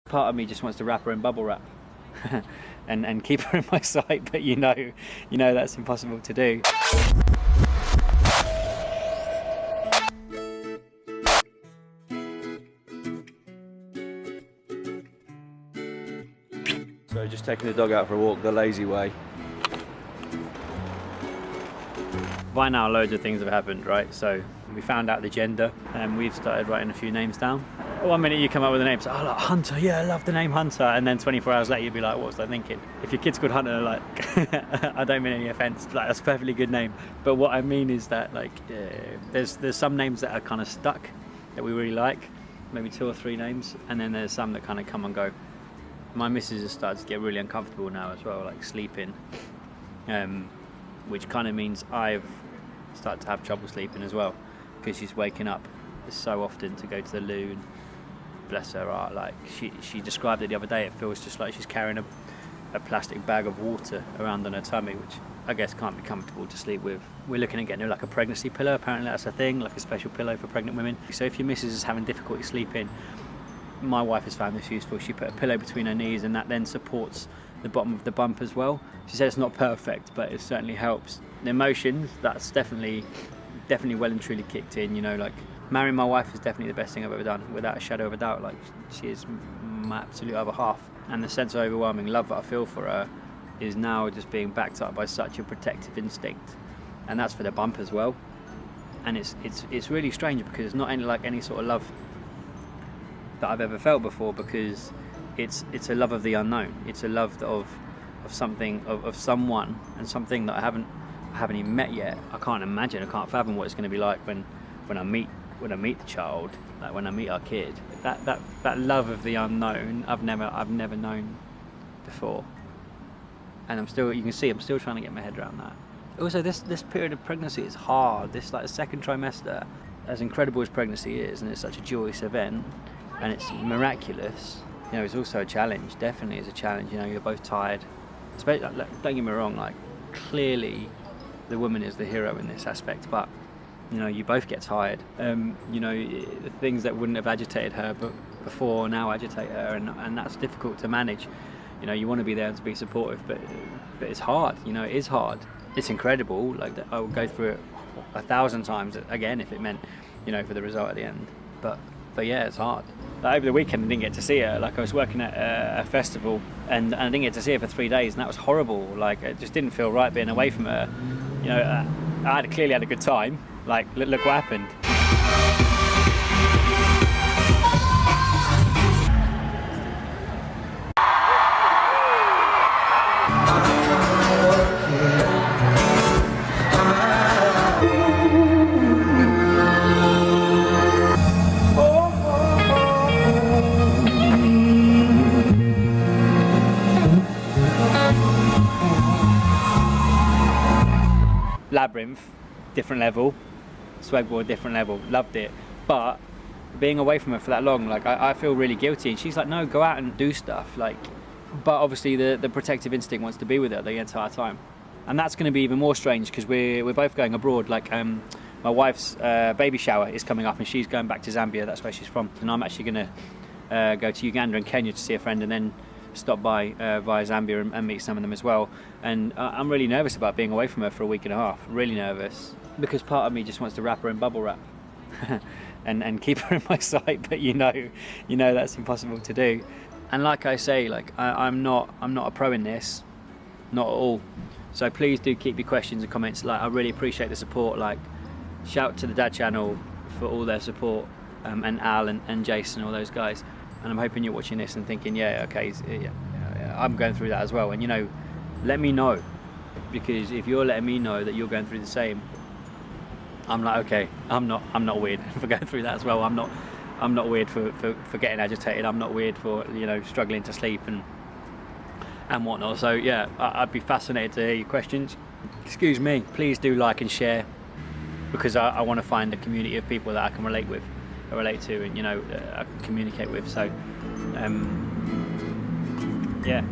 Part of me just wants to wrap her in bubble wrap and keep her in my sight, but you know that's impossible to do. So just taking the dog out for a walk the lazy way. By now loads of things have happened, right? So we found out the gender and we've started writing a few names down. 1 minute you come up with a name, so, oh, like, Hunter, yeah, I love the name Hunter, and then 24 hours later you'd be like, what was I thinking? If your kid's called Hunter, like, I don't mean any offence, like, that's a perfectly good name, but what I mean is that, like, there's some names that are kind of stuck, that we really like, maybe 2 or 3 names, and then there's some that kind of come and go. My missus has started to get really uncomfortable now as well, like sleeping, which kind of means I've started to have trouble sleeping as well, because she's waking up so often to go to the loo, and bless her heart, like she described it the other day, it feels just like she's carrying a plastic bag of water around on her tummy, which I guess can't be comfortable to sleep with. We're looking at getting her like a pregnancy pillow, apparently that's a thing, like a special pillow for pregnant women. So if your missus is having difficulty sleeping, my wife has found this useful. She put a pillow between her knees and that then supports the bottom of the bump as well. She said it's not perfect, but it certainly helps. The emotions, that's definitely well and truly kicked in, like marrying my wife is definitely the best thing I've ever done, without a shadow of a doubt. Like, she is my absolute other half, and the sense of overwhelming love that I feel for her is now just being backed up by such a protective instinct, and that's for the bump as well. And it's really strange, because it's not any sort of love that I've ever felt before, because it's a love of the unknown. It's a love of something, of someone, and something that I haven't even met yet. I can't imagine, I can't fathom what it's going to be like when I meet the child, like when I meet our kid. That love of the unknown I've never known before, and you can see I'm still trying to get my head around that. Also, this period of pregnancy is hard. This, like, the second trimester, as incredible as pregnancy is, and it's such a joyous event, and it's miraculous, it's also a challenge. Definitely is a challenge. You're both tired, especially, don't get me wrong, like, clearly the woman is the hero in this aspect, but you both get tired. The things that wouldn't have agitated her before now agitate her, and that's difficult to manage. You want to be there to be supportive, but it's hard. It is hard. It's incredible. Like, I would go through it 1,000 times again if it meant, for the result at the end. But yeah, it's hard. Like, over the weekend I didn't get to see her. Like, I was working at a festival and I didn't get to see her for 3 days, and that was horrible. Like, it just didn't feel right being away from her. I clearly had a good time. Like, look what happened. Labyrinth, different level. Swagboard, different level. Loved it. But being away from her for that long, like, I feel really guilty. And she's like, no, go out and do stuff. Like, but obviously the protective instinct wants to be with her the entire time, and that's going to be even more strange, because we're both going abroad. Like, my wife's baby shower is coming up, and she's going back to Zambia. That's where she's from, and I'm actually going to go to Uganda and Kenya to see a friend, and then stop by via Zambia and meet some of them as well. And I'm really nervous about being away from her for a week and a half. Really nervous, because part of me just wants to wrap her in bubble wrap and keep her in my sight, but you know that's impossible to do. And like I say, like, I'm not a pro in this, not at all. So please do keep your questions and comments. Like, I really appreciate the support. Like, shout to the Dad channel for all their support, and Al and Jason, all those guys. And I'm hoping you're watching this and thinking, yeah, okay, yeah, I'm going through that as well. And let me know, because if you're letting me know that you're going through the same, I'm like, okay, I'm not weird for going through that as well. I'm not weird for getting agitated. I'm not weird for struggling to sleep and whatnot. So yeah, I'd be fascinated to hear your questions. Excuse me. Please do like and share, because I want to find a community of people that I can relate to, and I can communicate with. So yeah.